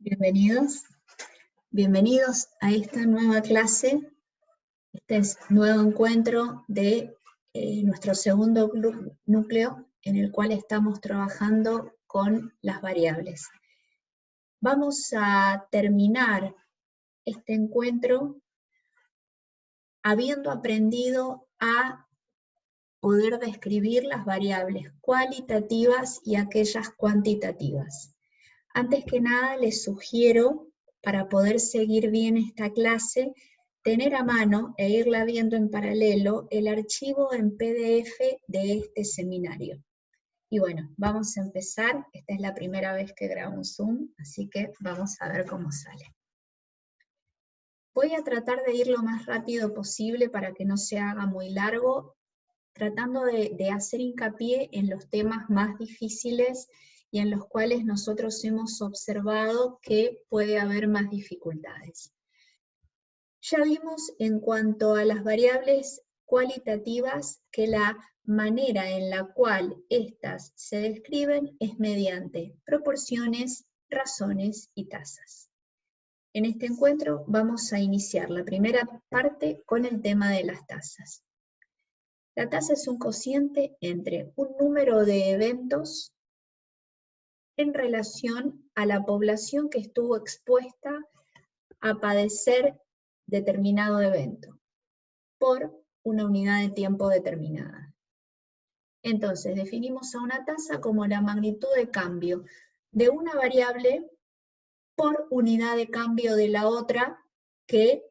Bienvenidos, bienvenidos a esta nueva clase, este nuevo encuentro de nuestro segundo núcleo en el cual estamos trabajando con las variables. Vamos a terminar este encuentro habiendo aprendido a poder describir las variables cualitativas y aquellas cuantitativas. Antes que nada les sugiero, para poder seguir bien esta clase, tener a mano e irla viendo en paralelo el archivo en PDF de este seminario. Y bueno, vamos a empezar. Esta es la primera vez que grabo un Zoom, así que vamos a ver cómo sale. Voy a tratar de ir lo más rápido posible para que no se haga muy largo, tratando de hacer hincapié en los temas más difíciles y en los cuales nosotros hemos observado que puede haber más dificultades. Ya vimos en cuanto a las variables cualitativas que la manera en la cual éstas se describen es mediante proporciones, razones y tasas. En este encuentro vamos a iniciar la primera parte con el tema de las tasas. La tasa es un cociente entre un número de eventos en relación a la población que estuvo expuesta a padecer determinado evento por una unidad de tiempo determinada. Entonces, definimos a una tasa como la magnitud de cambio de una variable por unidad de cambio de la otra, que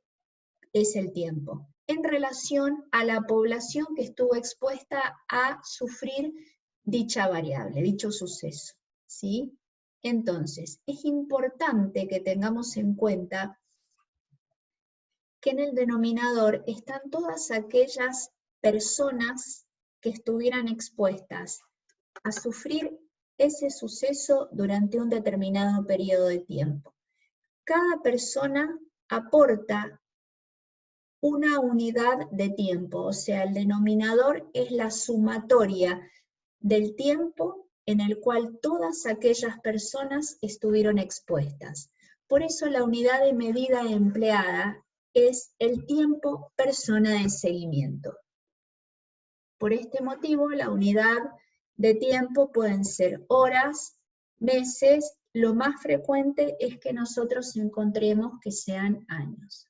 es el tiempo, en relación a la población que estuvo expuesta a sufrir dicha variable, dicho suceso, ¿sí? Entonces, es importante que tengamos en cuenta que en el denominador están todas aquellas personas que estuvieran expuestas a sufrir ese suceso durante un determinado periodo de tiempo. Cada persona aporta una unidad de tiempo, o sea, el denominador es la sumatoria del tiempo en el cual todas aquellas personas estuvieron expuestas. Por eso la unidad de medida empleada es el tiempo persona de seguimiento. Por este motivo, la unidad de tiempo pueden ser horas, meses, lo más frecuente es que nosotros encontremos que sean años.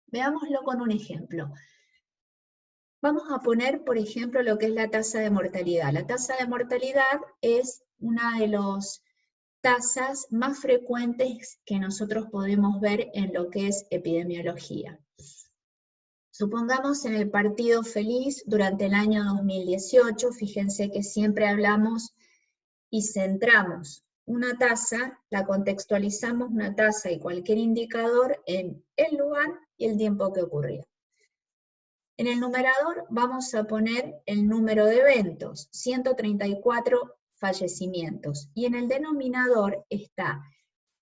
Veámoslo con un ejemplo. Vamos a poner, por ejemplo, lo que es la tasa de mortalidad. La tasa de mortalidad es una de las tasas más frecuentes que nosotros podemos ver en lo que es epidemiología. Supongamos en el Partido Feliz durante el año 2018, fíjense que siempre hablamos y centramos una tasa, la contextualizamos una tasa y cualquier indicador en el lugar y el tiempo que ocurrió. En el numerador vamos a poner el número de eventos, 134 fallecimientos, y en el denominador está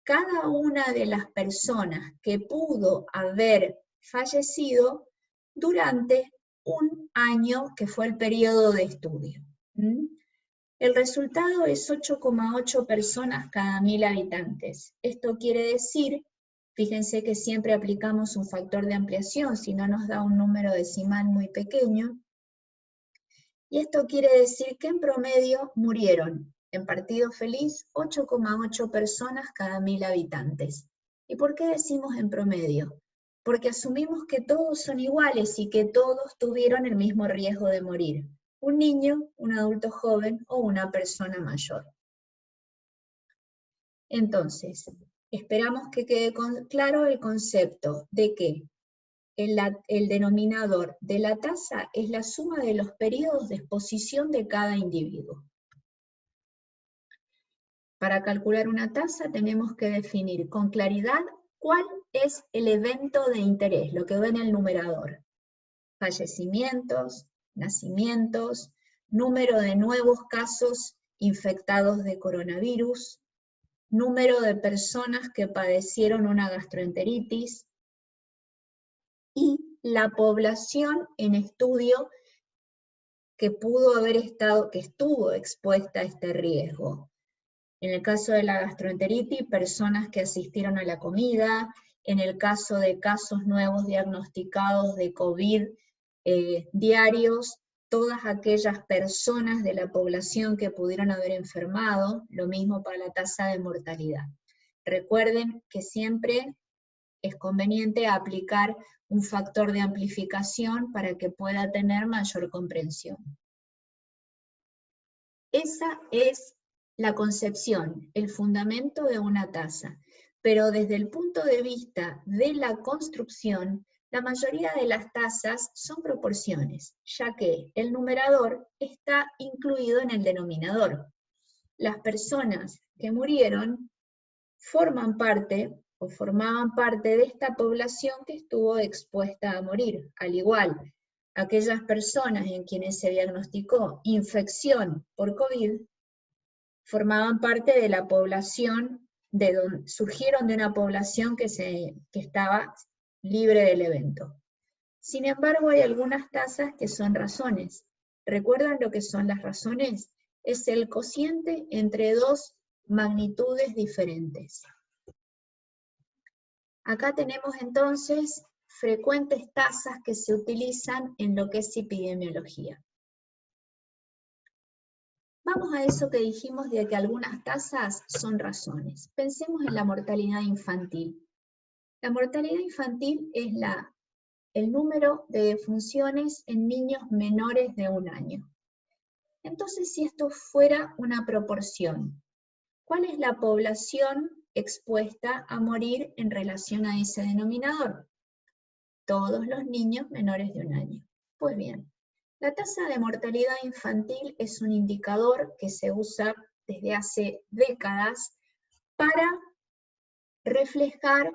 cada una de las personas que pudo haber fallecido durante un año que fue el periodo de estudio. El resultado es 8,8 personas cada 1000 habitantes. Esto quiere decir, fíjense que siempre aplicamos un factor de ampliación, si no nos da un número decimal muy pequeño, y esto quiere decir que en promedio murieron en Partido Feliz 8,8 personas cada 1000 habitantes. ¿Y por qué decimos en promedio? Porque asumimos que todos son iguales y que todos tuvieron el mismo riesgo de morir. Un niño, un adulto joven o una persona mayor. Entonces, esperamos que quede claro el concepto de que el denominador de la tasa es la suma de los periodos de exposición de cada individuo. Para calcular una tasa tenemos que definir con claridad cuál es el evento de interés, lo que ve en el numerador. Fallecimientos, nacimientos, número de nuevos casos infectados de coronavirus, número de personas que padecieron una gastroenteritis y la población en estudio que pudo haber estado, que estuvo expuesta a este riesgo. En el caso de la gastroenteritis, personas que asistieron a la comida. En el caso de casos nuevos diagnosticados de COVID diarios, todas aquellas personas de la población que pudieron haber enfermado, lo mismo para la tasa de mortalidad. Recuerden que siempre es conveniente aplicar un factor de amplificación para que pueda tener mayor comprensión. Esa es la concepción, el fundamento de una tasa, pero desde el punto de vista de la construcción, la mayoría de las tasas son proporciones, ya que el numerador está incluido en el denominador. Las personas que murieron forman parte o formaban parte de esta población que estuvo expuesta a morir. Al igual, aquellas personas en quienes se diagnosticó infección por COVID formaban parte de la población, surgieron de una población que estaba libre del evento. Sin embargo, hay algunas tasas que son razones. ¿Recuerdan lo que son las razones? Es el cociente entre dos magnitudes diferentes. Acá tenemos entonces frecuentes tasas que se utilizan en lo que es epidemiología. Vamos a eso que dijimos de que algunas tasas son razones. Pensemos en la mortalidad infantil. La mortalidad infantil es el número de defunciones en niños menores de 1 año. Entonces, si esto fuera una proporción, ¿cuál es la población expuesta a morir en relación a ese denominador? Todos los niños menores de 1 año. Pues bien, la tasa de mortalidad infantil es un indicador que se usa desde hace décadas para reflejar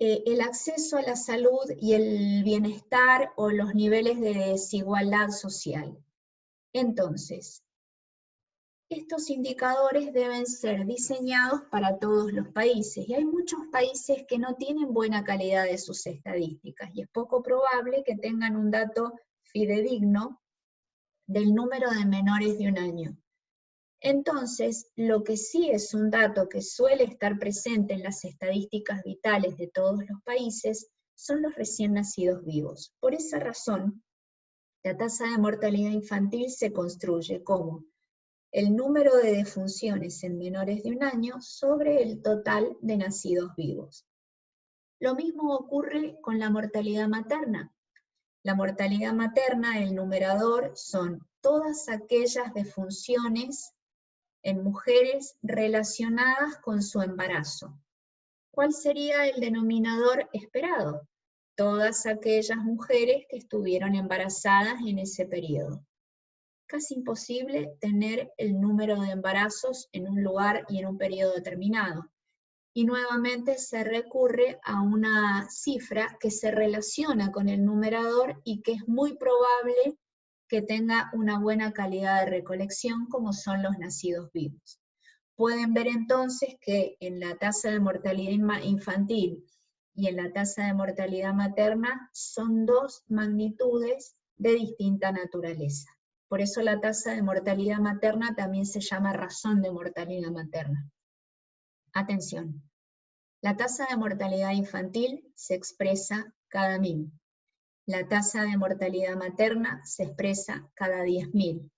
el acceso a la salud y el bienestar o los niveles de desigualdad social. Entonces, estos indicadores deben ser diseñados para todos los países, y hay muchos países que no tienen buena calidad de sus estadísticas, y es poco probable que tengan un dato fidedigno del número de menores de 1 año. Entonces, lo que sí es un dato que suele estar presente en las estadísticas vitales de todos los países son los recién nacidos vivos. Por esa razón, la tasa de mortalidad infantil se construye como el número de defunciones en menores de 1 año sobre el total de nacidos vivos. Lo mismo ocurre con la mortalidad materna. La mortalidad materna, el numerador, son todas aquellas defunciones en mujeres relacionadas con su embarazo. ¿Cuál sería el denominador esperado? Todas aquellas mujeres que estuvieron embarazadas en ese periodo. Casi imposible tener el número de embarazos en un lugar y en un periodo determinado. Y nuevamente se recurre a una cifra que se relaciona con el numerador y que es muy probable que tenga una buena calidad de recolección, como son los nacidos vivos. Pueden ver entonces que en la tasa de mortalidad infantil y en la tasa de mortalidad materna son dos magnitudes de distinta naturaleza. Por eso la tasa de mortalidad materna también se llama razón de mortalidad materna. Atención, la tasa de mortalidad infantil se expresa cada 1000. La tasa de mortalidad materna se expresa cada 10.000,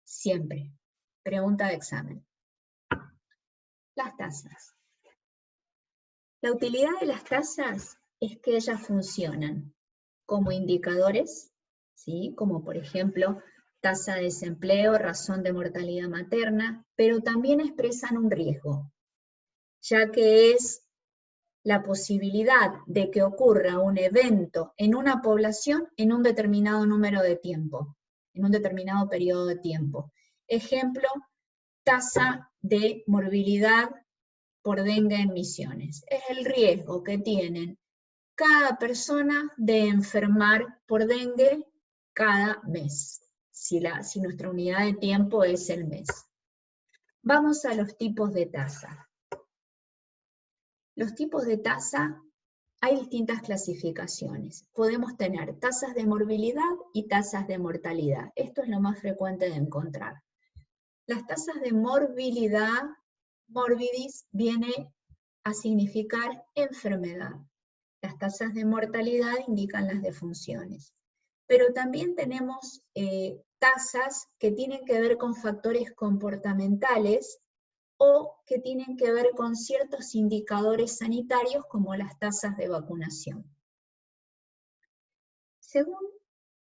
siempre. Pregunta de examen. Las tasas. La utilidad de las tasas es que ellas funcionan como indicadores, ¿sí? Como por ejemplo, tasa de desempleo, razón de mortalidad materna, pero también expresan un riesgo, ya que es la posibilidad de que ocurra un evento en una población en un determinado número de tiempo, en un determinado periodo de tiempo. Ejemplo, tasa de morbilidad por dengue en Misiones. Es el riesgo que tienen cada persona de enfermar por dengue cada mes, si nuestra unidad de tiempo es el mes. Vamos a los tipos de tasa. Los tipos de tasa, hay distintas clasificaciones. Podemos tener tasas de morbilidad y tasas de mortalidad. Esto es lo más frecuente de encontrar. Las tasas de morbilidad morbidis viene a significar enfermedad. Las tasas de mortalidad indican las defunciones. Pero también tenemos tasas que tienen que ver con factores comportamentales o que tienen que ver con ciertos indicadores sanitarios como las tasas de vacunación. Según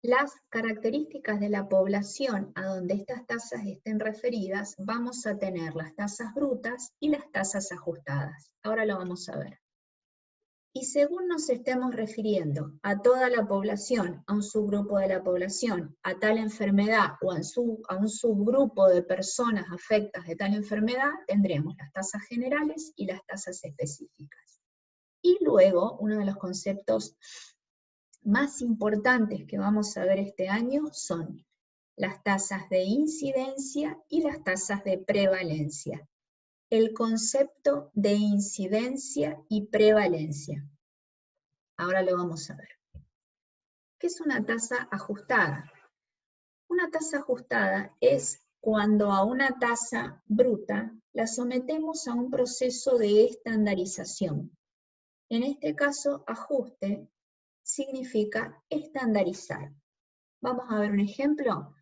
las características de la población a donde estas tasas estén referidas, vamos a tener las tasas brutas y las tasas ajustadas. Ahora lo vamos a ver. Y según nos estemos refiriendo a toda la población, a un subgrupo de la población, a tal enfermedad o a un subgrupo de personas afectadas de tal enfermedad, tendremos las tasas generales y las tasas específicas. Y luego, uno de los conceptos más importantes que vamos a ver este año son las tasas de incidencia y las tasas de prevalencia. El concepto de incidencia y prevalencia. Ahora lo vamos a ver. ¿Qué es una tasa ajustada? Una tasa ajustada es cuando a una tasa bruta la sometemos a un proceso de estandarización. En este caso, ajuste significa estandarizar. Vamos a ver un ejemplo.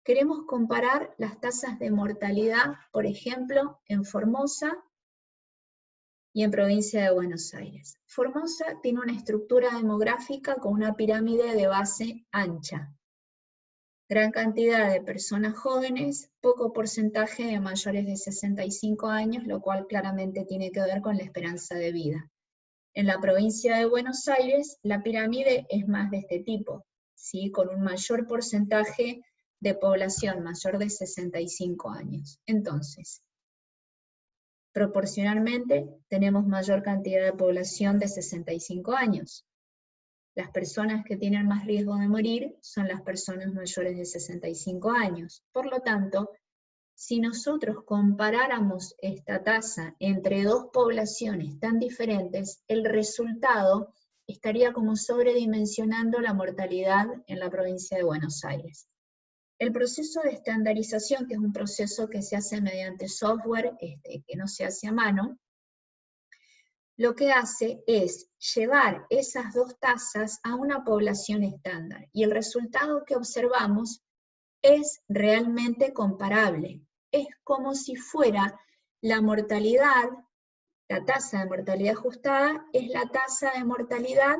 Queremos comparar las tasas de mortalidad, por ejemplo, en Formosa y en provincia de Buenos Aires. Formosa tiene una estructura demográfica con una pirámide de base ancha. Gran cantidad de personas jóvenes, poco porcentaje de mayores de 65 años, lo cual claramente tiene que ver con la esperanza de vida. En la provincia de Buenos Aires, la pirámide es más de este tipo, ¿sí? Con un mayor porcentaje de población mayor de 65 años. Entonces, proporcionalmente, tenemos mayor cantidad de población de 65 años. Las personas que tienen más riesgo de morir son las personas mayores de 65 años. Por lo tanto, si nosotros comparáramos esta tasa entre dos poblaciones tan diferentes, el resultado estaría como sobredimensionando la mortalidad en la provincia de Buenos Aires. El proceso de estandarización, que es un proceso que se hace mediante software, que no se hace a mano, lo que hace es llevar esas dos tasas a una población estándar, y el resultado que observamos es realmente comparable. Es como si fuera la mortalidad, la tasa de mortalidad ajustada, es la tasa de mortalidad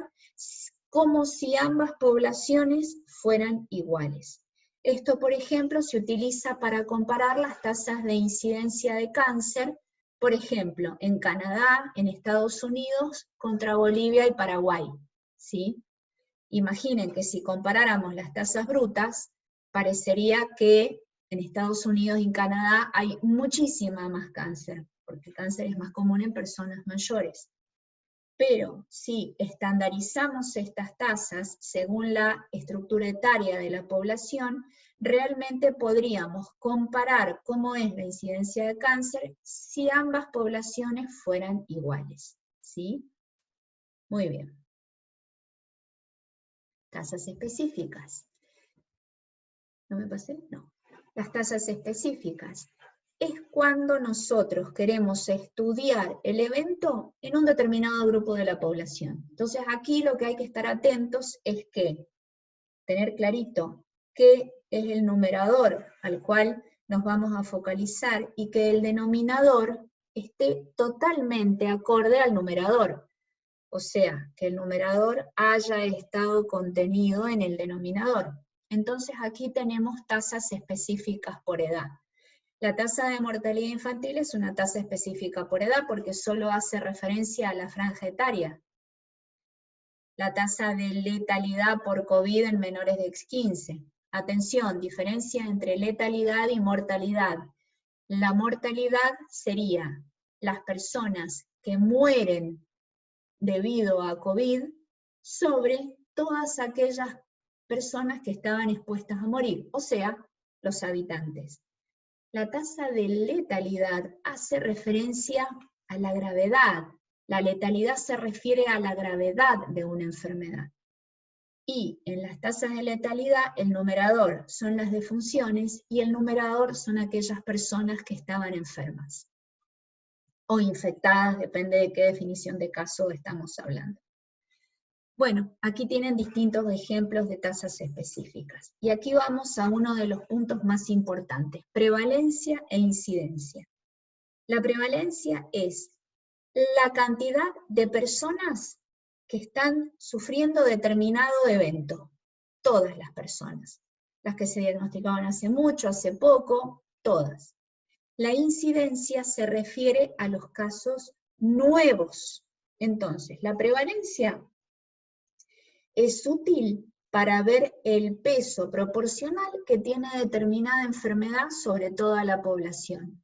como si ambas poblaciones fueran iguales. Esto, por ejemplo, se utiliza para comparar las tasas de incidencia de cáncer, por ejemplo, en Canadá, en Estados Unidos, contra Bolivia y Paraguay, ¿sí? Imaginen que si comparáramos las tasas brutas, parecería que en Estados Unidos y en Canadá hay muchísima más cáncer, porque el cáncer es más común en personas mayores. Pero si estandarizamos estas tasas según la estructura etaria de la población, realmente podríamos comparar cómo es la incidencia de cáncer si ambas poblaciones fueran iguales, ¿sí? Muy bien. Tasas específicas. ¿No me pasé? No. Las tasas específicas es cuando nosotros queremos estudiar el evento en un determinado grupo de la población. Entonces aquí lo que hay que estar atentos es que tener clarito qué es el numerador al cual nos vamos a focalizar y que el denominador esté totalmente acorde al numerador. O sea, que el numerador haya estado contenido en el denominador. Entonces aquí tenemos tasas específicas por edad. La tasa de mortalidad infantil es una tasa específica por edad porque solo hace referencia a la franja etaria. La tasa de letalidad por COVID en menores de 15. Atención, diferencia entre letalidad y mortalidad. La mortalidad sería las personas que mueren debido a COVID sobre todas aquellas personas que estaban expuestas a morir, o sea, los habitantes. La tasa de letalidad hace referencia a la gravedad. La letalidad se refiere a la gravedad de una enfermedad. Y en las tasas de letalidad, el numerador son las defunciones y el numerador son aquellas personas que estaban enfermas. o infectadas, depende de qué definición de caso estamos hablando. Bueno, aquí tienen distintos ejemplos de tasas específicas. Y aquí vamos a uno de los puntos más importantes, prevalencia e incidencia. La prevalencia es la cantidad de personas que están sufriendo determinado evento. Todas las personas. Las que se diagnosticaban hace mucho, hace poco, todas. La incidencia se refiere a los casos nuevos. Entonces, la prevalencia es útil para ver el peso proporcional que tiene determinada enfermedad sobre toda la población.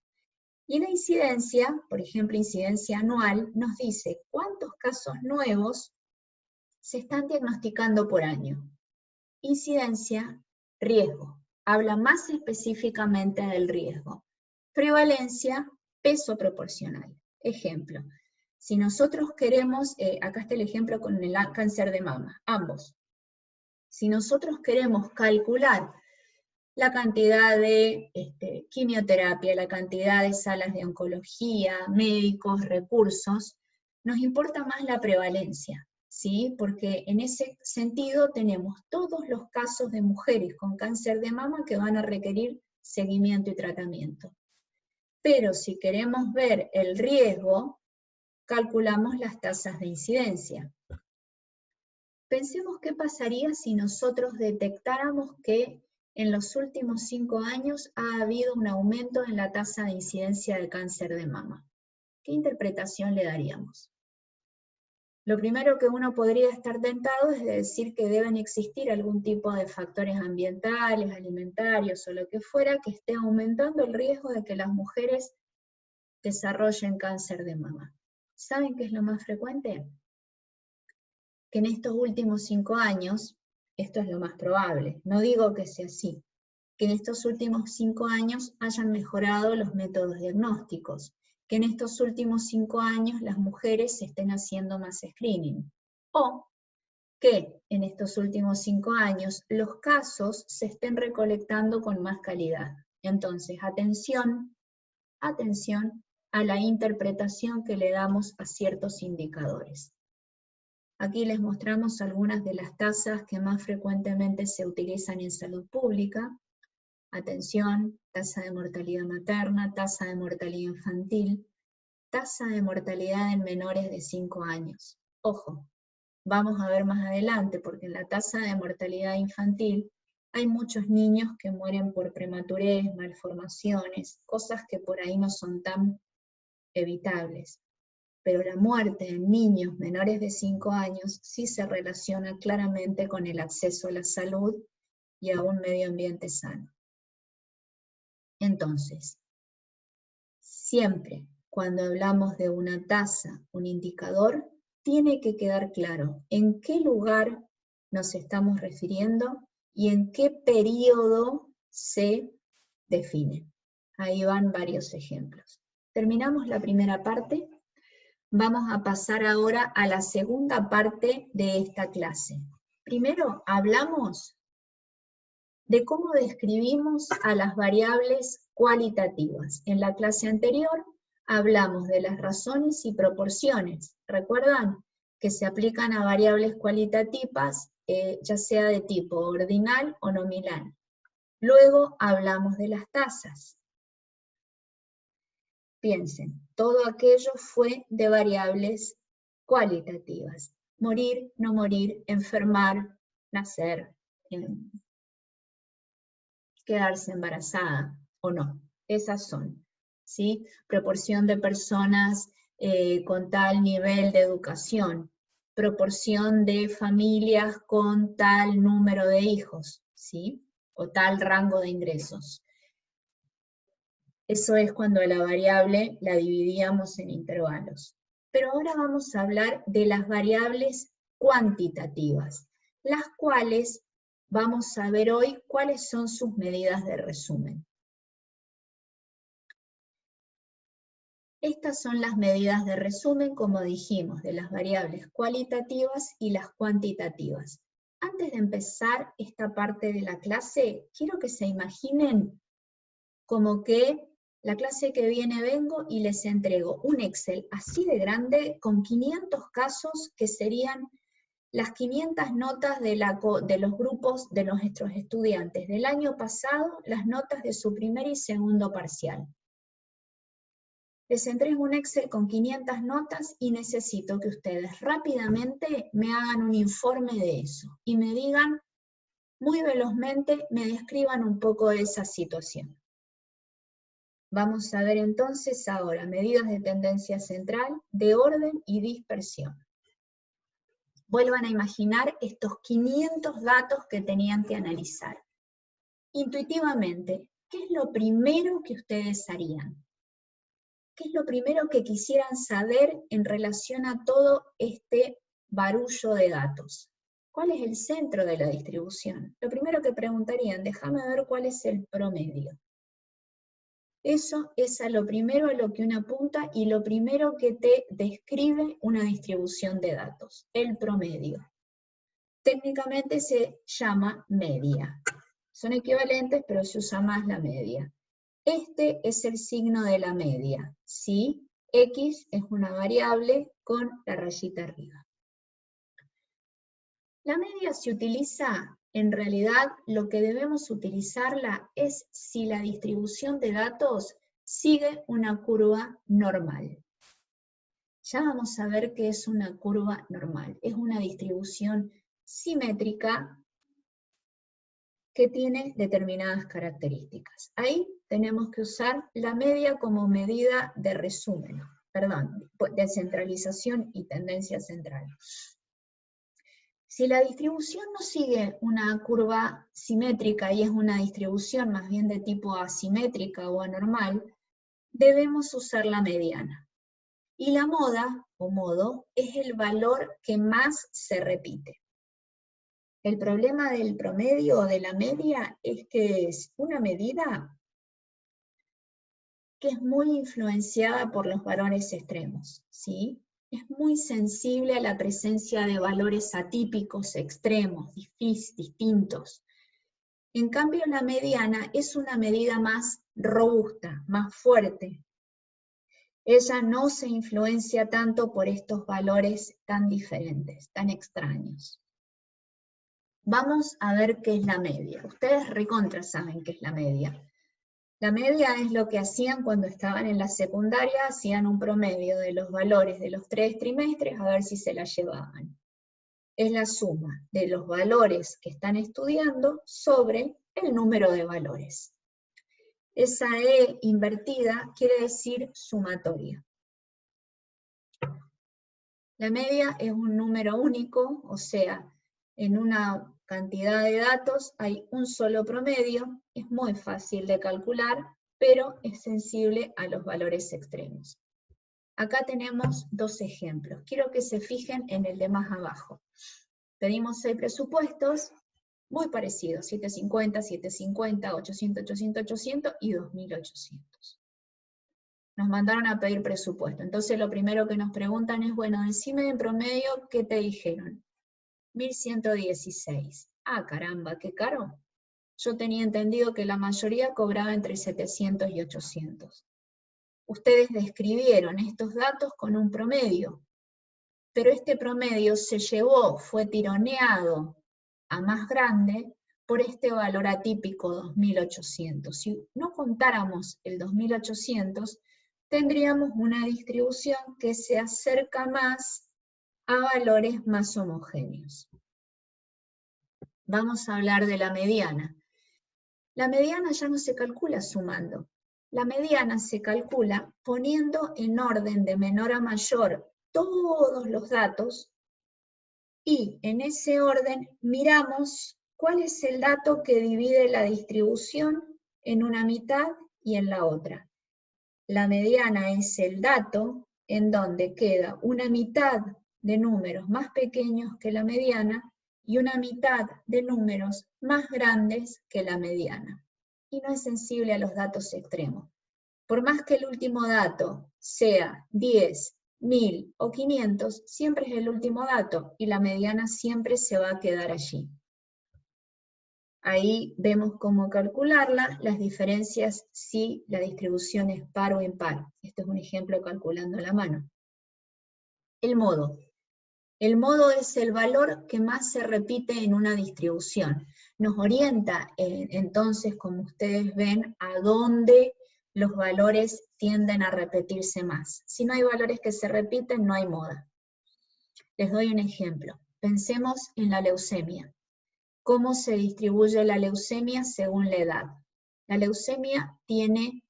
Y la incidencia, por ejemplo, incidencia anual, nos dice cuántos casos nuevos se están diagnosticando por año. Incidencia, riesgo. Habla más específicamente del riesgo. Prevalencia, peso proporcional. Ejemplo, si nosotros queremos, acá está el ejemplo con el cáncer de mama, ambos. Si nosotros queremos calcular la cantidad de quimioterapia, la cantidad de salas de oncología, médicos, recursos, nos importa más la prevalencia, ¿sí? Porque en ese sentido tenemos todos los casos de mujeres con cáncer de mama que van a requerir seguimiento y tratamiento. Pero si queremos ver el riesgo, calculamos las tasas de incidencia. Pensemos qué pasaría si nosotros detectáramos que en los últimos 5 años ha habido un aumento en la tasa de incidencia de cáncer de mama. ¿Qué interpretación le daríamos? Lo primero que uno podría estar tentado es de decir que deben existir algún tipo de factores ambientales, alimentarios o lo que fuera que esté aumentando el riesgo de que las mujeres desarrollen cáncer de mama. ¿Saben qué es lo más frecuente? Que en estos últimos 5 años, esto es lo más probable, no digo que sea así, que en estos últimos 5 años hayan mejorado los métodos diagnósticos, que en estos últimos 5 años las mujeres estén haciendo más screening, o que en estos últimos 5 años los casos se estén recolectando con más calidad. Entonces, atención a la interpretación que le damos a ciertos indicadores. Aquí les mostramos algunas de las tasas que más frecuentemente se utilizan en salud pública. Atención, tasa de mortalidad materna, tasa de mortalidad infantil, tasa de mortalidad en menores de 5 años. Ojo, vamos a ver más adelante, porque en la tasa de mortalidad infantil hay muchos niños que mueren por prematurez, malformaciones, cosas que por ahí no son tan evitables. Pero la muerte en niños menores de 5 años sí se relaciona claramente con el acceso a la salud y a un medio ambiente sano. Entonces, siempre cuando hablamos de una tasa, un indicador, tiene que quedar claro en qué lugar nos estamos refiriendo y en qué periodo se define. Ahí van varios ejemplos. Terminamos la primera parte. Vamos a pasar ahora a la segunda parte de esta clase. Primero hablamos de cómo describimos a las variables cualitativas. En la clase anterior hablamos de las razones y proporciones. ¿Recuerdan? Que se aplican a variables cualitativas, ya sea de tipo ordinal o nominal. Luego hablamos de las tasas. Piensen, todo aquello fue de variables cualitativas. Morir, no morir, enfermar, nacer, quedarse embarazada o no. Esas son, ¿sí? Proporción de personas con tal nivel de educación, proporción de familias con tal número de hijos, ¿sí? O tal rango de ingresos. Eso es cuando a la variable la dividíamos en intervalos. Pero ahora vamos a hablar de las variables cuantitativas, las cuales vamos a ver hoy cuáles son sus medidas de resumen. Estas son las medidas de resumen, como dijimos, de las variables cualitativas y las cuantitativas. Antes de empezar esta parte de la clase, quiero que se imaginen como que La clase que viene vengo y les entrego un Excel así de grande con 500 casos que serían las 500 notas de los grupos de nuestros estudiantes del año pasado, las notas de su primer y segundo parcial. Les entrego un Excel con 500 notas y necesito que ustedes rápidamente me hagan un informe de eso y me digan muy velozmente, me describan un poco de esa situación. Vamos a ver entonces ahora medidas de tendencia central, de orden y dispersión. Vuelvan a imaginar estos 500 datos que tenían que analizar. Intuitivamente, ¿qué es lo primero que ustedes harían? ¿Qué es lo primero que quisieran saber en relación a todo este barullo de datos? ¿Cuál es el centro de la distribución? Lo primero que preguntarían, déjame ver cuál es el promedio. Eso es a lo primero a lo que uno apunta y lo primero que te describe una distribución de datos, el promedio. Técnicamente se llama media. Son equivalentes, pero se usa más la media. Este es el signo de la media, ¿sí? X es una variable con la rayita arriba. La media se utiliza, en realidad, lo que debemos utilizarla es si la distribución de datos sigue una curva normal. Ya vamos a ver qué es una curva normal. Es una distribución simétrica que tiene determinadas características. Ahí tenemos que usar la media como medida de resumen, de centralización y tendencia central. Si la distribución no sigue una curva simétrica y es una distribución más bien de tipo asimétrica o anormal, debemos usar la mediana. Y la moda, o modo, es el valor que más se repite. El problema del promedio o de la media es que es una medida que es muy influenciada por los valores extremos, ¿sí? Es muy sensible a la presencia de valores atípicos, extremos, distintos. En cambio, la mediana es una medida más robusta, más fuerte. Ella no se influencia tanto por estos valores tan diferentes, tan extraños. Vamos a ver qué es la media. Ustedes recontra saben qué es la media. La media es lo que hacían cuando estaban en la secundaria, hacían un promedio de los valores de los 3 trimestres a ver si se la llevaban. Es la suma de los valores que están estudiando sobre el número de valores. Esa E invertida quiere decir sumatoria. La media es un número único, o sea, en una cantidad de datos hay un solo promedio, es muy fácil de calcular, pero es sensible a los valores extremos. Acá tenemos dos ejemplos. Quiero que se fijen en el de más abajo. Pedimos 6 presupuestos, muy parecidos, 750, 750, 800, 800, 800 y 2800. Nos mandaron a pedir presupuesto. Entonces lo primero que nos preguntan es, bueno, decime en promedio qué te dijeron. 1116. Ah, caramba, qué caro. Yo tenía entendido que la mayoría cobraba entre 700 y 800. Ustedes describieron estos datos con un promedio, pero este promedio se llevó, fue tironeado a más grande por este valor atípico 2800. Si no contáramos el 2800, tendríamos una distribución que se acerca más a valores más homogéneos. Vamos a hablar de la mediana. La mediana ya no se calcula sumando. La mediana se calcula poniendo en orden de menor a mayor todos los datos y en ese orden miramos cuál es el dato que divide la distribución en una mitad y en la otra. La mediana es el dato en donde queda una mitad de números más pequeños que la mediana y una mitad de números más grandes que la mediana. Y no es sensible a los datos extremos. Por más que el último dato sea 10, 1000 o 500, siempre es el último dato y la mediana siempre se va a quedar allí. Ahí vemos cómo calcularla, las diferencias si la distribución es par o impar. Este es un ejemplo calculando a la mano. El modo. El modo es el valor que más se repite en una distribución. Nos orienta entonces, como ustedes ven, a dónde los valores tienden a repetirse más. Si no hay valores que se repiten, no hay moda. Les doy un ejemplo. Pensemos en la leucemia. ¿Cómo se distribuye la leucemia según la edad? La leucemia tiene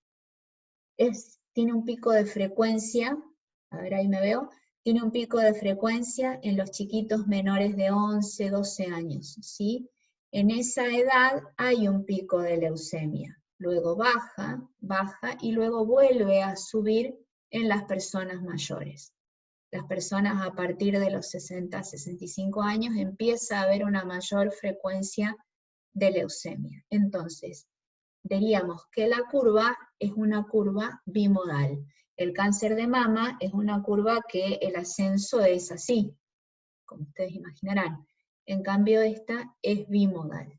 un pico de frecuencia, a ver, ahí me veo, tiene un pico de frecuencia en los chiquitos menores de 11, 12 años, ¿sí? En esa edad hay un pico de leucemia, luego baja y luego vuelve a subir en las personas mayores. Las personas a partir de los 60, 65 años empieza a haber una mayor frecuencia de leucemia. Entonces, diríamos que la curva es una curva bimodal. El cáncer de mama es una curva que el ascenso es así, como ustedes imaginarán. En cambio esta es bimodal.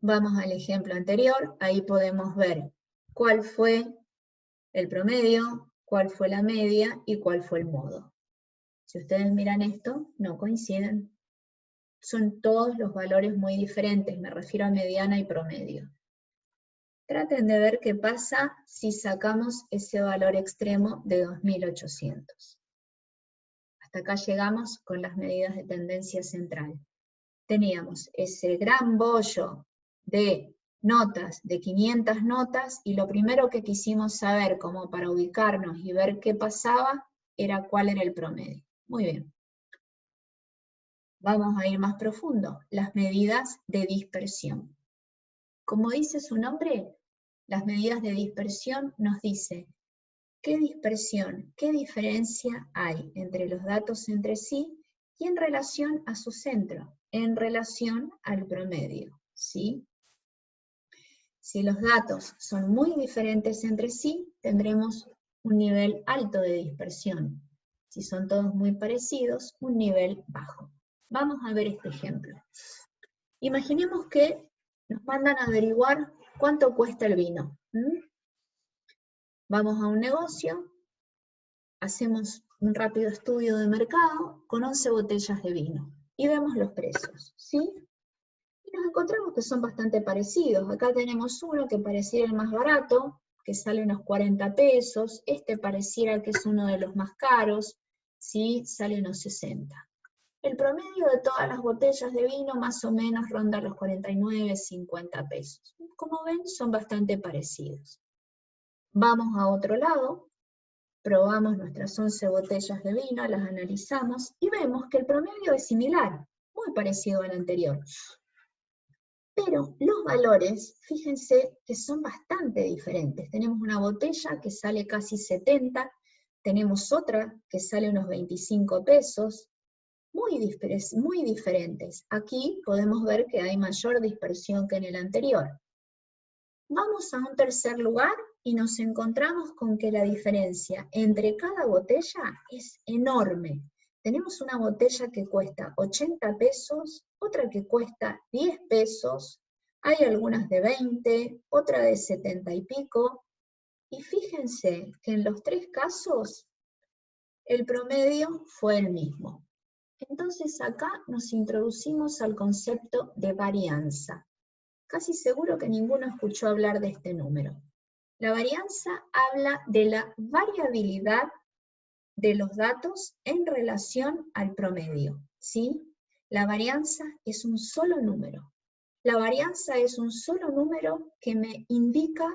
Vamos al ejemplo anterior, ahí podemos ver cuál fue el promedio, cuál fue la media y cuál fue el modo. Si ustedes miran esto, no coinciden. Son todos los valores muy diferentes, me refiero a mediana y promedio. Traten de ver qué pasa si sacamos ese valor extremo de 2800. Hasta acá llegamos con las medidas de tendencia central. Teníamos ese gran bollo de notas, de 500 notas, y lo primero que quisimos saber, como para ubicarnos y ver qué pasaba, era cuál era el promedio. Muy bien. Vamos a ir más profundo, las medidas de dispersión. Como dice su nombre, las medidas de dispersión nos dice qué dispersión, qué diferencia hay entre los datos entre sí y en relación a su centro, en relación al promedio, ¿sí? Si los datos son muy diferentes entre sí, tendremos un nivel alto de dispersión. Si son todos muy parecidos, un nivel bajo. Vamos a ver este ejemplo. Imaginemos que nos mandan a averiguar cuánto cuesta el vino. Vamos a un negocio, hacemos un rápido estudio de mercado con 11 botellas de vino y vemos los precios, ¿sí? Y nos encontramos que son bastante parecidos. Acá tenemos uno que pareciera el más barato, que sale unos 40 pesos, este pareciera que es uno de los más caros, ¿sí? Sale unos 60. El promedio de todas las botellas de vino más o menos ronda los 49, 50 pesos. Como ven, son bastante parecidos. Vamos a otro lado, probamos nuestras 11 botellas de vino, las analizamos y vemos que el promedio es similar, muy parecido al anterior. Pero los valores, fíjense que son bastante diferentes. Tenemos una botella que sale casi 70, tenemos otra que sale unos 25 pesos, muy diferentes. Aquí podemos ver que hay mayor dispersión que en el anterior. Vamos a un tercer lugar y nos encontramos con que la diferencia entre cada botella es enorme. Tenemos una botella que cuesta 80 pesos, otra que cuesta 10 pesos, hay algunas de 20, otra de 70 y pico, y fíjense que en los tres casos el promedio fue el mismo. Entonces acá nos introducimos al concepto de varianza. Casi seguro que ninguno escuchó hablar de este número. La varianza habla de la variabilidad de los datos en relación al promedio, ¿sí? La varianza es un solo número. La varianza es un solo número que me indica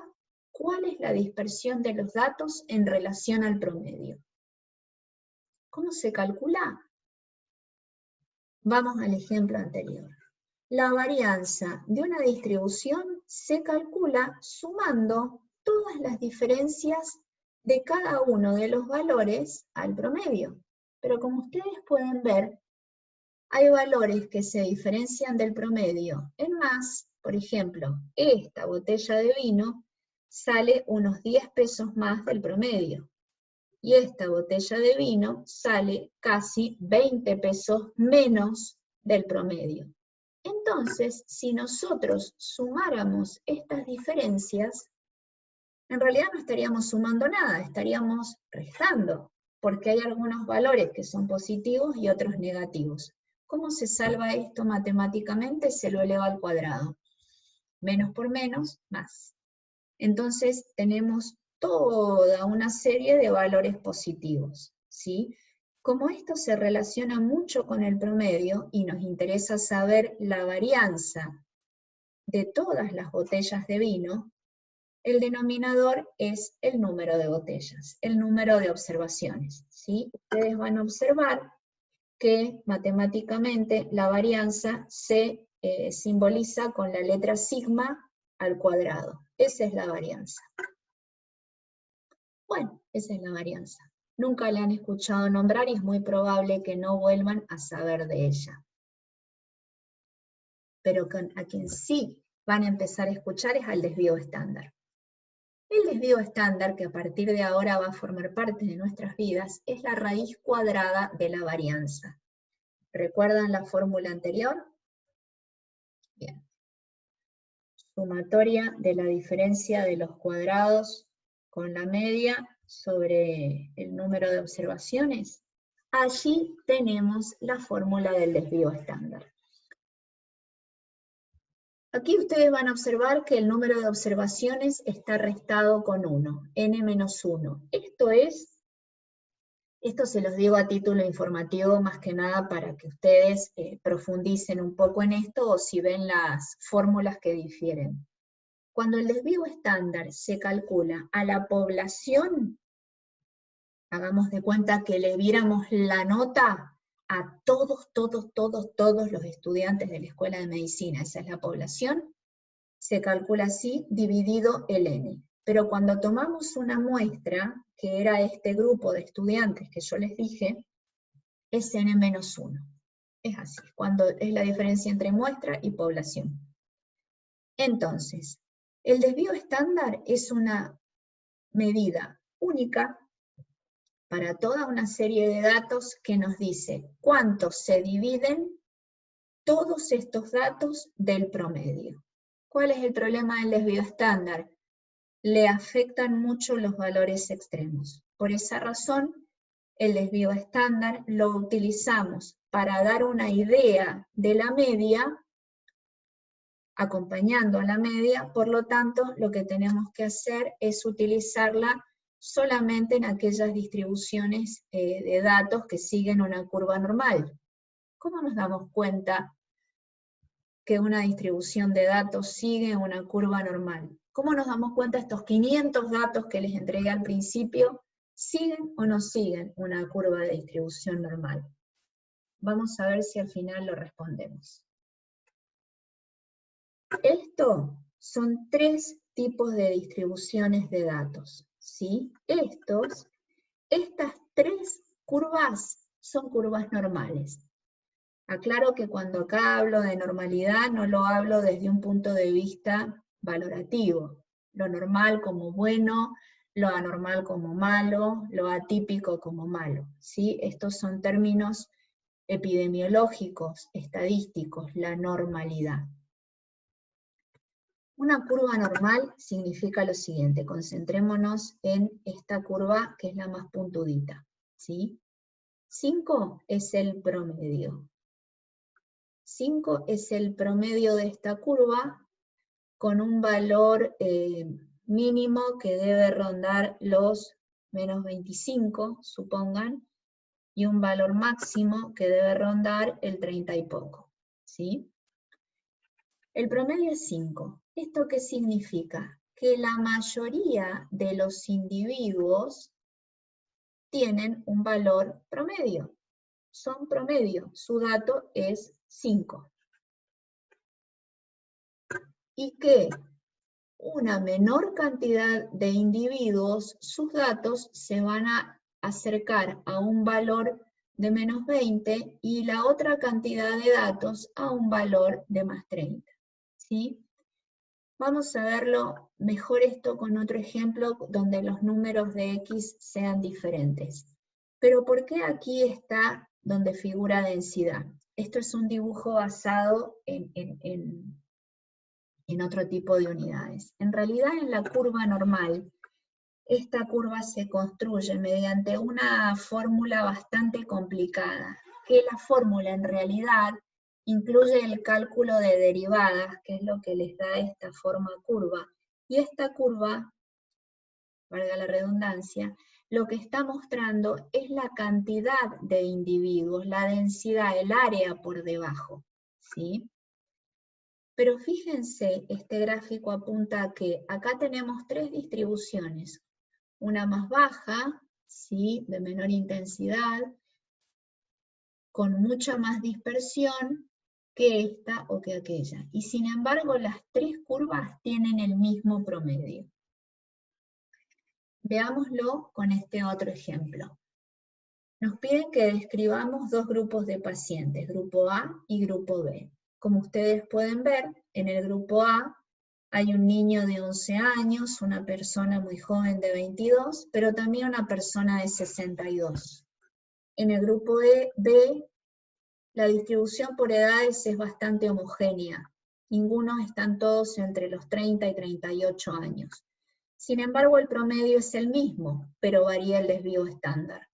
cuál es la dispersión de los datos en relación al promedio. ¿Cómo se calcula? Vamos al ejemplo anterior. La varianza de una distribución se calcula sumando todas las diferencias de cada uno de los valores al promedio. Pero como ustedes pueden ver, hay valores que se diferencian del promedio en más. Por ejemplo, esta botella de vino sale unos 10 pesos más del promedio. Y esta botella de vino sale casi 20 pesos menos del promedio. Entonces, si nosotros sumáramos estas diferencias, en realidad no estaríamos sumando nada, estaríamos restando, porque hay algunos valores que son positivos y otros negativos. ¿Cómo se salva esto matemáticamente? Se lo eleva al cuadrado. Menos por menos, más. Entonces tenemos toda una serie de valores positivos, ¿sí? Como esto se relaciona mucho con el promedio y nos interesa saber la varianza de todas las botellas de vino, el denominador es el número de botellas, el número de observaciones, ¿sí? Ustedes van a observar que matemáticamente la varianza se simboliza con la letra sigma al cuadrado. Esa es la varianza. Bueno, esa es la varianza. Nunca la han escuchado nombrar y es muy probable que no vuelvan a saber de ella. Pero a quien sí van a empezar a escuchar es al desvío estándar. El desvío estándar, que a partir de ahora va a formar parte de nuestras vidas, es la raíz cuadrada de la varianza. ¿Recuerdan la fórmula anterior? Bien. Sumatoria de la diferencia de los cuadrados con la media sobre el número de observaciones. Allí tenemos la fórmula del desvío estándar. Aquí ustedes van a observar que el número de observaciones está restado con 1, n-1. Esto se los digo a título informativo más que nada para que ustedes profundicen un poco en esto o si ven las fórmulas que difieren. Cuando el desvío estándar se calcula a la población, hagamos de cuenta que le diéramos la nota a todos los estudiantes de la Escuela de Medicina, esa es la población, se calcula así, dividido el N. Pero cuando tomamos una muestra, que era este grupo de estudiantes que yo les dije, es N-1. Es así, cuando es la diferencia entre muestra y población. Entonces, el desvío estándar es una medida única para toda una serie de datos que nos dice cuánto se dividen todos estos datos del promedio. ¿Cuál es el problema del desvío estándar? Le afectan mucho los valores extremos. Por esa razón, el desvío estándar lo utilizamos para dar una idea de la media, acompañando a la media, por lo tanto, lo que tenemos que hacer es utilizarla solamente en aquellas distribuciones de datos que siguen una curva normal. ¿Cómo nos damos cuenta que una distribución de datos sigue una curva normal? ¿Cómo nos damos cuenta estos 500 datos que les entregué al principio, siguen o no siguen una curva de distribución normal? Vamos a ver si al final lo respondemos. Esto son 3 tipos de distribuciones de datos, ¿sí? Estas 3 curvas son curvas normales. Aclaro que cuando acá hablo de normalidad no lo hablo desde un punto de vista valorativo. Lo normal como bueno, lo anormal como malo, lo atípico como malo, ¿sí? Estos son términos epidemiológicos, estadísticos, la normalidad. Una curva normal significa lo siguiente, concentrémonos en esta curva que es la más puntudita, ¿sí? 5 es el promedio. 5 es el promedio de esta curva con un valor mínimo que debe rondar los menos 25, supongan, y un valor máximo que debe rondar el 30 y poco, ¿sí? El promedio es 5. ¿Esto qué significa? Que la mayoría de los individuos tienen un valor promedio. Son promedio, su dato es 5. Y que una menor cantidad de individuos, sus datos se van a acercar a un valor de menos 20 y la otra cantidad de datos a un valor de más 30. ¿Sí? Vamos a verlo mejor esto con otro ejemplo donde los números de X sean diferentes. Pero ¿por qué aquí está donde figura densidad? esto es un dibujo basado en otro tipo de unidades. En realidad, en la curva normal, esta curva se construye mediante una fórmula bastante complicada, que la fórmula en realidad incluye el cálculo de derivadas, que es lo que les da esta forma curva. Y esta curva, valga la redundancia, lo que está mostrando es la cantidad de individuos, la densidad, el área por debajo, ¿sí? Pero fíjense, este gráfico apunta a que acá tenemos tres distribuciones, una más baja, ¿sí?, de menor intensidad, con mucha más dispersión que esta o que aquella. Y sin embargo, las tres curvas tienen el mismo promedio. Veámoslo con este otro ejemplo. Nos piden que describamos dos grupos de pacientes, grupo A y grupo B. Como ustedes pueden ver, en el grupo A hay un niño de 11 años, una persona muy joven de 22, pero también una persona de 62. En el grupo B, la distribución por edades es bastante homogénea. Están todos entre los 30 y 38 años. Sin embargo, el promedio es el mismo, pero varía el desvío estándar.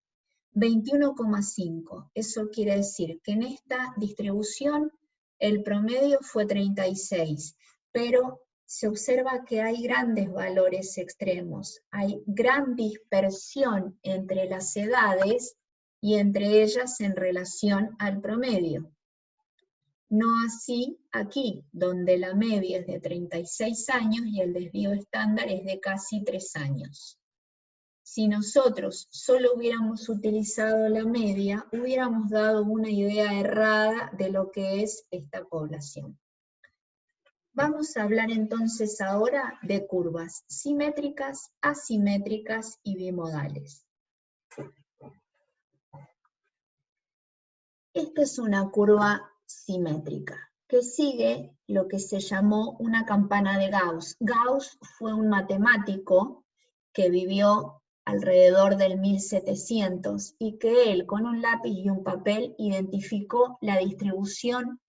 21,5. Eso quiere decir que en esta distribución el promedio fue 36, pero se observa que hay grandes valores extremos, hay gran dispersión entre las edades y entre ellas en relación al promedio. No así aquí, donde la media es de 36 años y el desvío estándar es de casi 3 años. Si nosotros solo hubiéramos utilizado la media, hubiéramos dado una idea errada de lo que es esta población. Vamos a hablar entonces ahora de curvas simétricas, asimétricas y bimodales. Esta es una curva simétrica que sigue lo que se llamó una campana de Gauss. Gauss fue un matemático que vivió alrededor del 1700 y que él con un lápiz y un papel identificó la distribución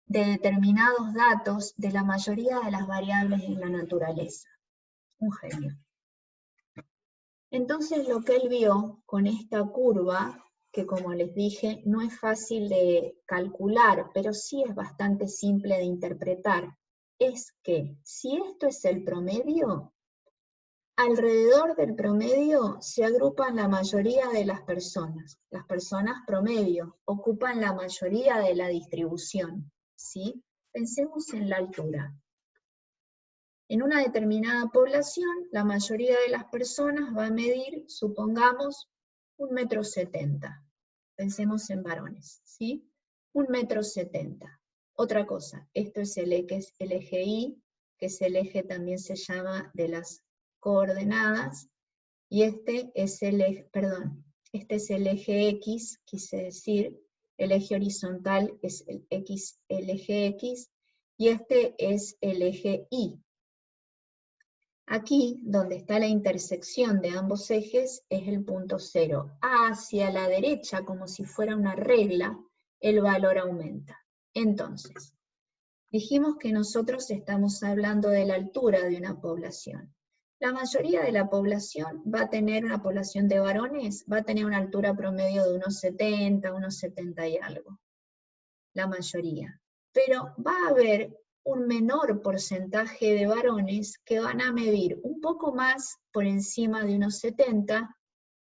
de determinados datos de la mayoría de las variables en la naturaleza. Un genio. Entonces lo que él vio con esta curva, que como les dije no es fácil de calcular, pero sí es bastante simple de interpretar, es que si esto es el promedio, alrededor del promedio se agrupan la mayoría de las personas. Las personas promedio ocupan la mayoría de la distribución, ¿sí? Pensemos en la altura. En una determinada población, la mayoría de las personas va a medir, supongamos, 1,70 m. Pensemos en varones, ¿sí? 1,70 m. Otra cosa, esto es el eje Y, que es el eje también se llama de las coordenadas, y este es el eje X, quise decir, el eje horizontal es el eje X, y este es el eje Y. Aquí, donde está la intersección de ambos ejes, es el punto 0. Hacia la derecha, como si fuera una regla, el valor aumenta. Entonces, dijimos que nosotros estamos hablando de la altura de una población. La mayoría de la población va a tener, una población de varones, va a tener una altura promedio de unos 70, unos 70 y algo. La mayoría. Pero va a haber un menor porcentaje de varones que van a medir un poco más por encima de unos 70,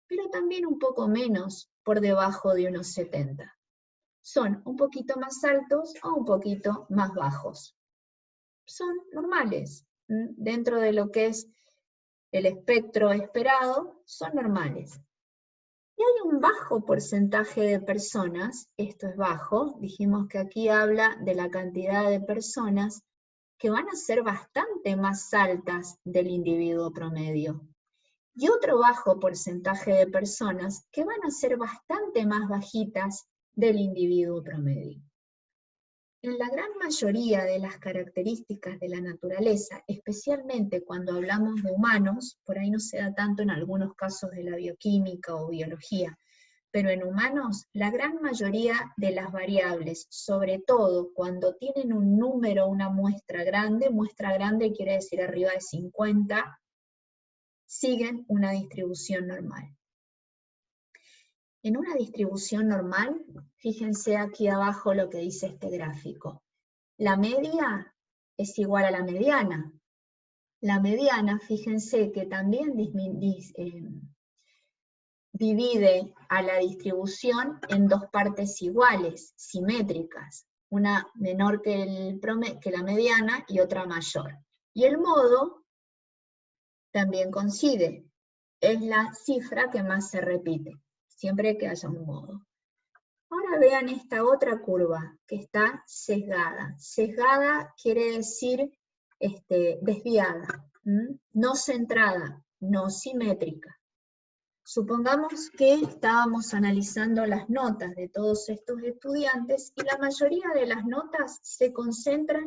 pero también un poco menos por debajo de unos 70. Son un poquito más altos o un poquito más bajos. Son normales. Dentro de lo que es el espectro esperado, son normales. Y hay un bajo porcentaje de personas, esto es bajo, dijimos que aquí habla de la cantidad de personas que van a ser bastante más altas del individuo promedio. Y otro bajo porcentaje de personas que van a ser bastante más bajitas del individuo promedio. En la gran mayoría de las características de la naturaleza, especialmente cuando hablamos de humanos, por ahí no se da tanto en algunos casos de la bioquímica o biología, pero en humanos la gran mayoría de las variables, sobre todo cuando tienen un número, una muestra grande quiere decir arriba de 50, siguen una distribución normal. En una distribución normal, fíjense aquí abajo lo que dice este gráfico. La media es igual a la mediana. La mediana, fíjense que también divide a la distribución en dos partes iguales, simétricas. Una menor que la mediana y otra mayor. Y el modo también coincide. Es la cifra que más se repite, siempre que haya un modo. Ahora vean esta otra curva que está sesgada. Sesgada quiere decir desviada, no centrada, no simétrica. Supongamos que estábamos analizando las notas de todos estos estudiantes y la mayoría de las notas se concentran,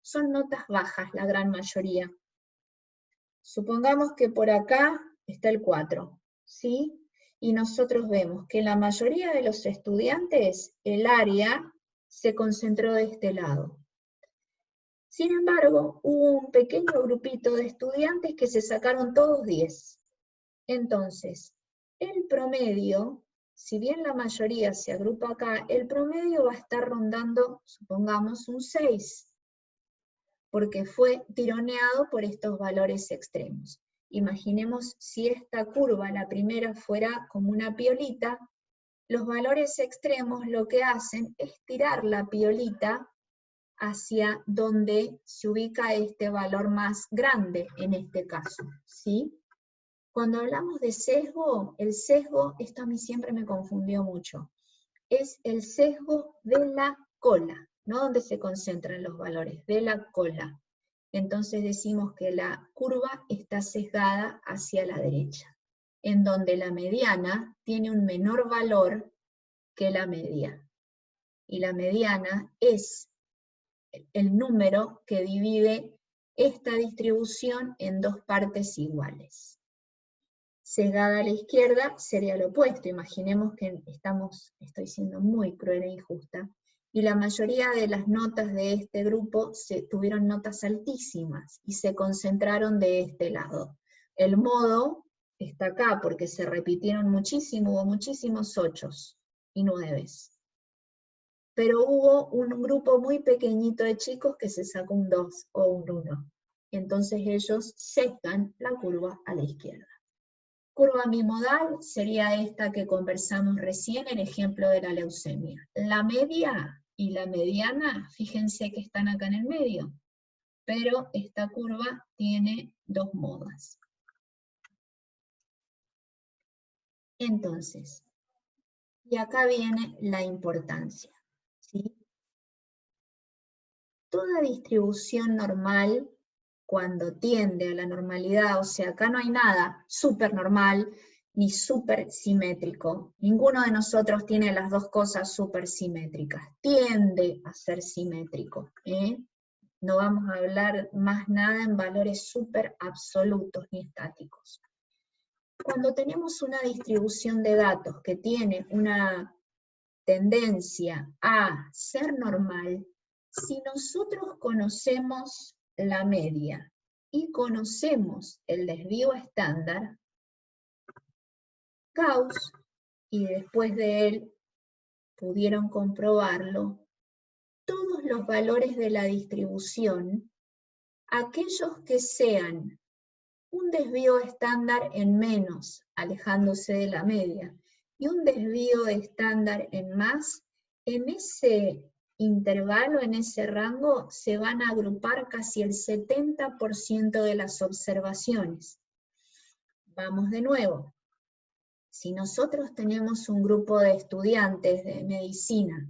son notas bajas, la gran mayoría. Supongamos que por acá está el 4, ¿sí? Y nosotros vemos que la mayoría de los estudiantes, el área se concentró de este lado. Sin embargo, hubo un pequeño grupito de estudiantes que se sacaron todos 10. Entonces, el promedio, si bien la mayoría se agrupa acá, el promedio va a estar rondando, supongamos, un 6, porque fue tironeado por estos valores extremos. Imaginemos si esta curva, la primera, fuera como una piolita, los valores extremos lo que hacen es tirar la piolita hacia donde se ubica este valor más grande, en este caso, ¿sí? Cuando hablamos de sesgo, el sesgo, esto a mí siempre me confundió mucho, es el sesgo de la cola, no donde se concentran los valores, de la cola. Entonces decimos que la curva está sesgada hacia la derecha, en donde la mediana tiene un menor valor que la media. Y la mediana es el número que divide esta distribución en dos partes iguales. Sesgada a la izquierda sería lo opuesto. Imaginemos que estoy siendo muy cruel e injusta, y la mayoría de las notas de este grupo tuvieron notas altísimas y se concentraron de este lado. El modo está acá porque se repitieron muchísimo, hubo muchísimos 8s y 9s. Pero hubo un grupo muy pequeñito de chicos que se sacó un 2 o un 1. Entonces ellos sesgan la curva a la izquierda. Curva bimodal sería esta que conversamos recién, el ejemplo de la leucemia. La media y la mediana, fíjense que están acá en el medio, pero esta curva tiene dos modas. Entonces, y acá viene la importancia, ¿sí? Toda distribución normal, cuando tiende a la normalidad, o sea, acá no hay nada súper normal ni súper simétrico. Ninguno de nosotros tiene las dos cosas súper simétricas. Tiende a ser simétrico, ¿eh? No vamos a hablar más nada en valores súper absolutos ni estáticos. Cuando tenemos una distribución de datos que tiene una tendencia a ser normal, si nosotros conocemos la media y conocemos el desvío estándar, Gauss, y después de él pudieron comprobarlo, todos los valores de la distribución, aquellos que sean un desvío estándar en menos, alejándose de la media, y un desvío estándar en más, en ese intervalo, en ese rango, se van a agrupar casi el 70% de las observaciones. Vamos de nuevo. Si nosotros tenemos un grupo de estudiantes de medicina,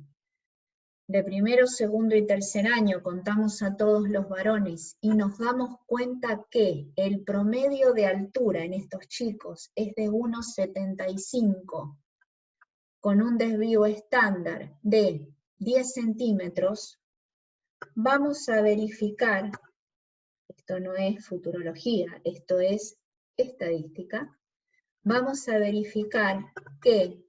de primero, segundo y tercer año, contamos a todos los varones, y nos damos cuenta que el promedio de altura en estos chicos es de 1,75, con un desvío estándar de 10 centímetros, vamos a verificar, esto no es futurología, esto es estadística, vamos a verificar que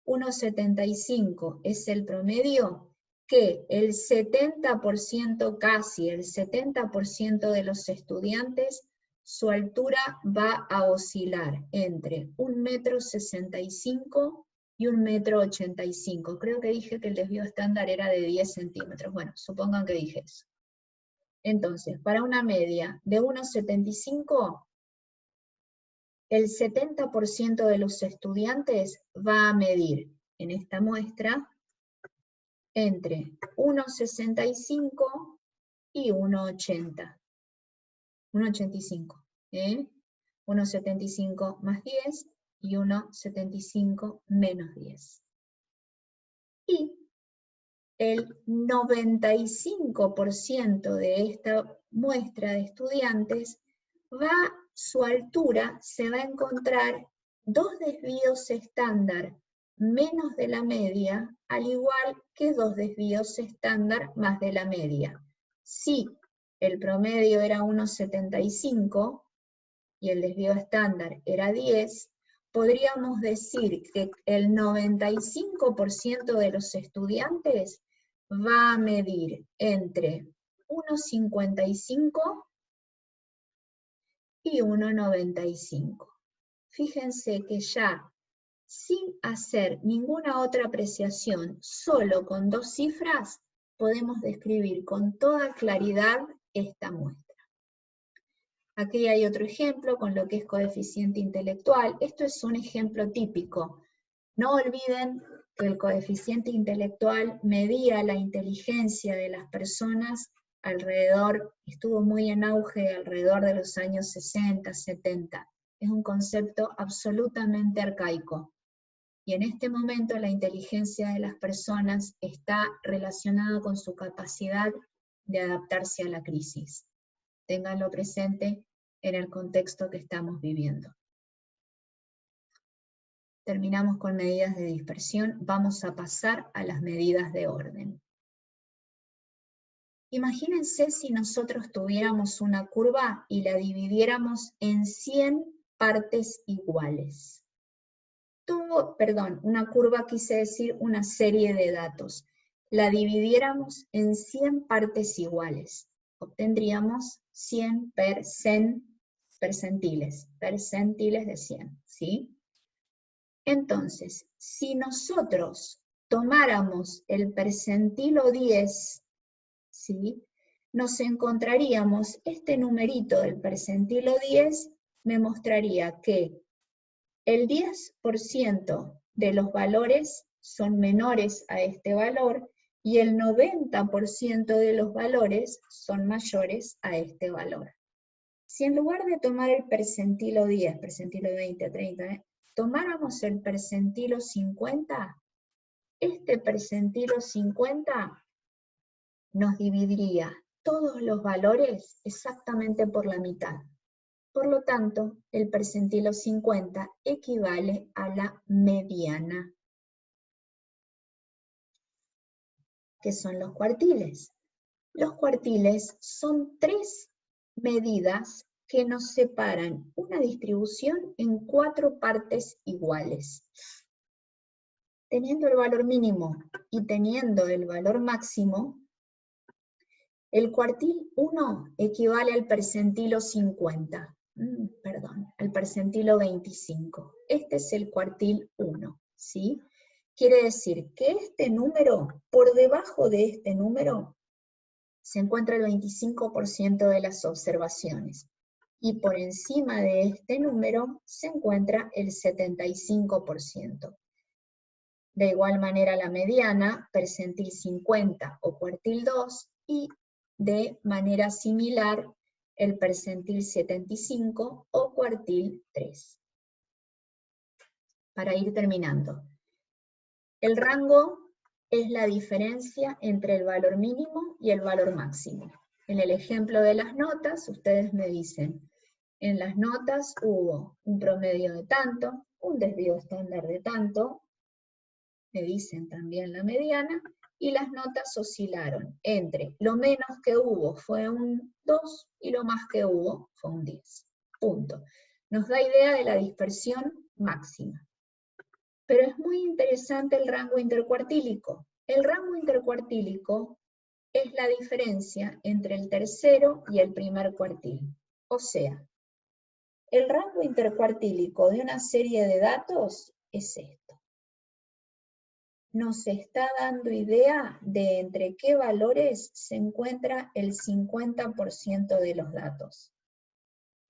1,75 es el promedio, que el 70%, casi el 70% de los estudiantes, su altura va a oscilar entre 1,65 m y 1,85 m. Creo que dije que el desvío estándar era de 10 centímetros. Bueno, supongan que dije eso. Entonces, para una media de 1,75, el 70% de los estudiantes va a medir en esta muestra entre 1,65 y 1,80. 1,85. 1,75 más 10 y 1,75 menos 10. Y el 95% de esta muestra de estudiantes su altura se va a encontrar 2 desvíos estándar menos de la media, al igual que 2 desvíos estándar más de la media. Si el promedio era 1,75 y el desvío estándar era 10, podríamos decir que el 95% de los estudiantes va a medir entre 1,55 y 1,95. Fíjense que ya, sin hacer ninguna otra apreciación, solo con 2 cifras, podemos describir con toda claridad esta muestra. Aquí hay otro ejemplo con lo que es coeficiente intelectual. Esto es un ejemplo típico. No olviden que el coeficiente intelectual medía la inteligencia de las personas estuvo muy en auge alrededor de los años 60, 70. Es un concepto absolutamente arcaico. Y en este momento la inteligencia de las personas está relacionada con su capacidad de adaptarse a la crisis. Ténganlo presente en el contexto que estamos viviendo. Terminamos con medidas de dispersión, vamos a pasar a las medidas de orden. Imagínense si nosotros tuviéramos una curva y la dividiéramos en 100 partes iguales. Una curva quise decir una serie de datos. La dividiéramos en 100 partes iguales. Obtendríamos 100 percentiles de 100, ¿sí? Entonces, si nosotros tomáramos el percentilo 10, ¿sí?, nos encontraríamos, este numerito del percentilo 10 me mostraría que el 10% de los valores son menores a este valor y el 90% de los valores son mayores a este valor. Si en lugar de tomar el percentilo 10, percentilo 20, 30, tomáramos el percentilo 50, este percentilo 50 nos dividiría todos los valores exactamente por la mitad. Por lo tanto, el percentilo 50 equivale a la mediana. ¿Qué son los cuartiles? Los cuartiles son 3 medidas que nos separan una distribución en 4 partes iguales. Teniendo el valor mínimo y teniendo el valor máximo, el cuartil 1 equivale al percentilo 50. Al percentilo 25. Este es el cuartil 1, ¿sí? Quiere decir que este número, por debajo de este número, se encuentra el 25% de las observaciones. Y por encima de este número se encuentra el 75%. De igual manera la mediana, percentil 50 o cuartil 2, y de manera similar el percentil 75 o cuartil 3. Para ir terminando, el rango es la diferencia entre el valor mínimo y el valor máximo. En el ejemplo de las notas, ustedes me dicen, en las notas hubo un promedio de tanto, un desvío estándar de tanto, me dicen también la mediana, y las notas oscilaron entre lo menos que hubo fue un 2 y lo más que hubo fue un 10. Punto. Nos da idea de la dispersión máxima. Pero es muy interesante el rango intercuartílico. El rango intercuartílico es la diferencia entre el tercero y el primer cuartil. O sea, el rango intercuartílico de una serie de datos es esto. Nos está dando idea de entre qué valores se encuentra el 50% de los datos.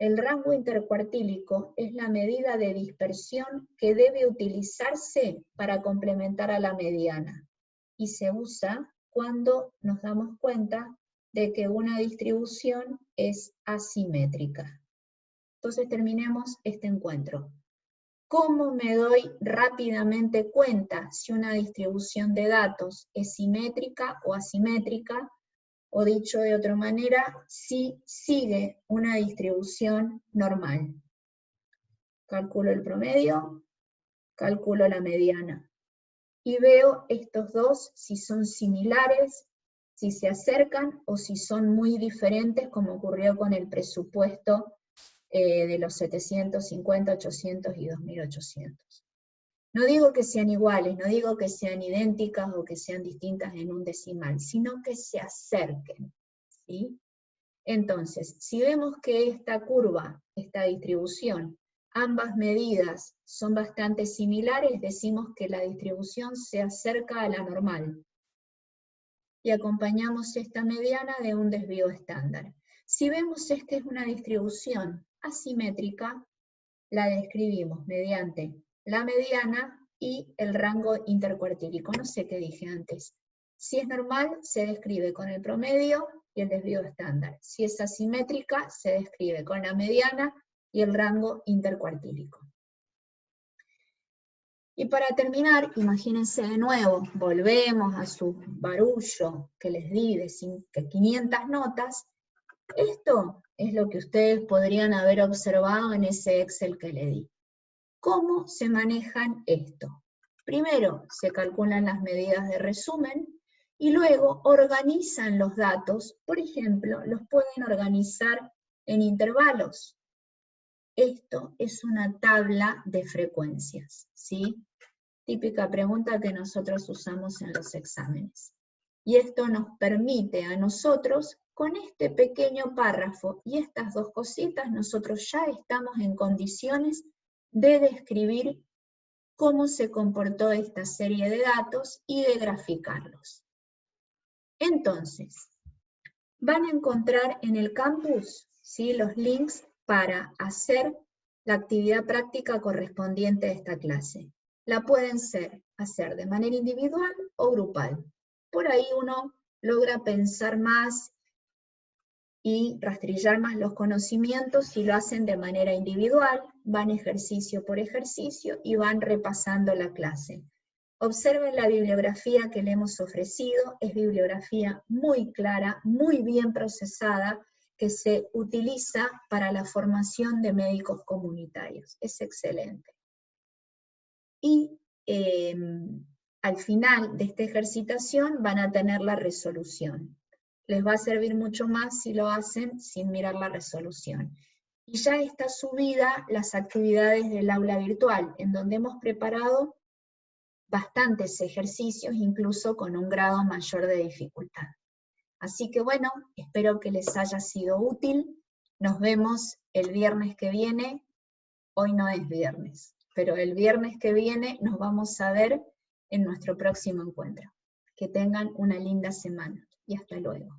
El rango intercuartílico es la medida de dispersión que debe utilizarse para complementar a la mediana, y se usa cuando nos damos cuenta de que una distribución es asimétrica. Entonces terminemos este encuentro. ¿Cómo me doy rápidamente cuenta si una distribución de datos es simétrica o asimétrica? O dicho de otra manera, si sigue una distribución normal. Calculo el promedio, calculo la mediana. Y veo estos dos si son similares, si se acercan o si son muy diferentes, como ocurrió con el presupuesto de los 750, 800 y 2800. No digo que sean iguales, no digo que sean idénticas o que sean distintas en un decimal, sino que se acerquen, ¿sí? Entonces, si vemos que esta curva, esta distribución, ambas medidas son bastante similares, decimos que la distribución se acerca a la normal. Y acompañamos esta mediana de un desvío estándar. Si vemos que es una distribución asimétrica, la describimos mediante la mediana y el rango intercuartílico. No sé qué dije antes. Si es normal, se describe con el promedio y el desvío estándar. Si es asimétrica, se describe con la mediana y el rango intercuartílico. Y para terminar, imagínense de nuevo, volvemos a su barullo que les di de 500 notas. Esto es lo que ustedes podrían haber observado en ese Excel que le di. ¿Cómo se manejan esto? Primero, se calculan las medidas de resumen y luego organizan los datos. Por ejemplo, los pueden organizar en intervalos. Esto es una tabla de frecuencias, ¿sí? Típica pregunta que nosotros usamos en los exámenes. Y esto nos permite a nosotros, con este pequeño párrafo y estas dos cositas, nosotros ya estamos en condiciones de describir cómo se comportó esta serie de datos y de graficarlos. Entonces, van a encontrar en el campus, ¿sí?, los links para hacer la actividad práctica correspondiente a esta clase. La pueden hacer de manera individual o grupal. Por ahí uno logra pensar más y rastrillar más los conocimientos si lo hacen de manera individual, van ejercicio por ejercicio y van repasando la clase. Observen la bibliografía que le hemos ofrecido, es bibliografía muy clara, muy bien procesada, que se utiliza para la formación de médicos comunitarios. Es excelente. Y al final de esta ejercitación van a tener la resolución. Les va a servir mucho más si lo hacen sin mirar la resolución. Y ya está subida las actividades del aula virtual, en donde hemos preparado bastantes ejercicios, incluso con un grado mayor de dificultad. Así que bueno, espero que les haya sido útil. Nos vemos el viernes que viene. Hoy no es viernes, pero el viernes que viene nos vamos a ver en nuestro próximo encuentro. Que tengan una linda semana y hasta luego.